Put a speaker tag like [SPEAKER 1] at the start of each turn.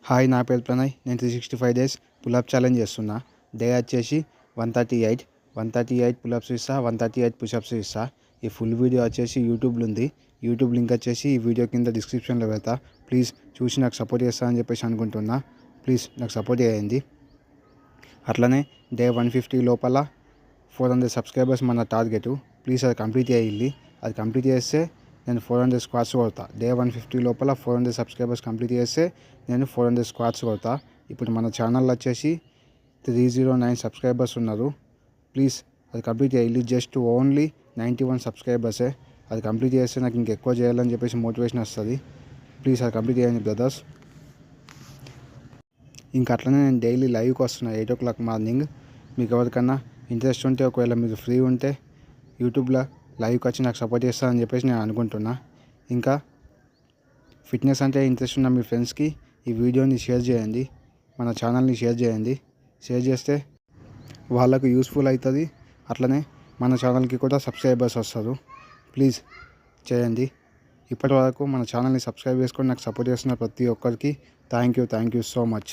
[SPEAKER 1] Hi, నా పేరు ప్రణయ్. నేను 365 డేస్ పులప్ ఛాలెంజ్ చేస్తున్నా. డే వచ్చేసి 138 పులప్స్ ఇస్తా, 138 పుషప్స్ ఇస్తా. ఈ ఫుల్ వీడియో వచ్చేసి యూట్యూబ్లో ఉంది. యూట్యూబ్ లింక్ వచ్చేసి ఈ వీడియో కింద డిస్క్రిప్షన్లో పెడతా. ప్లీజ్ చూసి నాకు సపోర్ట్ చేస్తా అని చెప్పేసి అనుకుంటున్నా. ప్లీజ్ నాకు సపోర్ట్ చేయండి. అట్లనే డే 150 లోపల 400 సబ్స్క్రైబర్స్ మన టార్గెట్. ప్లీజ్ అది కంప్లీట్ చేయాలి. అది కంప్లీట్ చేస్తే నేను 400 స్క్వాట్స్ కొడతా. డే 150 లోపల 400 సబ్స్క్రైబర్స్ కంప్లీట్ చేస్తే నేను 400 స్క్వాట్స్ కొడతా. ఇప్పుడు మన ఛానల్ వచ్చేసి 309 సబ్స్క్రైబర్స్ ఉన్నారు. ప్లీజ్ అది కంప్లీట్ చేయాలి. Just only 91 సబ్స్క్రైబర్సే. అది కంప్లీట్ చేస్తే నాకు ఇంకెక్కువ చేయాలని చెప్పేసి మోటివేషన్ వస్తుంది. ప్లీజ్ అది కంప్లీట్ చేయండి బ్రదర్స్. ఇంకా అట్లనే నేను డైలీ లైవ్కి వస్తున్నా 8 o'clock మార్నింగ్. మీకు ఎవరికన్నా ఇంట్రెస్ట్ ఉంటే, ఒకవేళ మీరు ఫ్రీ ఉంటే యూట్యూబ్లో లైవ్కి వచ్చి నాకు సపోర్ట్ చేస్తారని చెప్పేసి నేను అనుకుంటున్నా. ఇంకా ఫిట్నెస్ అంటే ఇంట్రెస్ట్ ఉన్న మీ ఫ్రెండ్స్కి ఈ వీడియోని షేర్ చేయండి. మన ఛానల్ని షేర్ చేయండి. షేర్ చేస్తే వాళ్ళకు యూస్ఫుల్ అవుతుంది. అట్లనే మన ఛానల్కి కూడా సబ్స్క్రైబర్స్ వస్తారు. ప్లీజ్ చేయండి. ఇప్పటి వరకు మన ఛానల్ని సబ్స్క్రైబ్ చేసుకొని నాకు సపోర్ట్ చేస్తున్న ప్రతి ఒక్కరికి థ్యాంక్ యూ సో మచ్.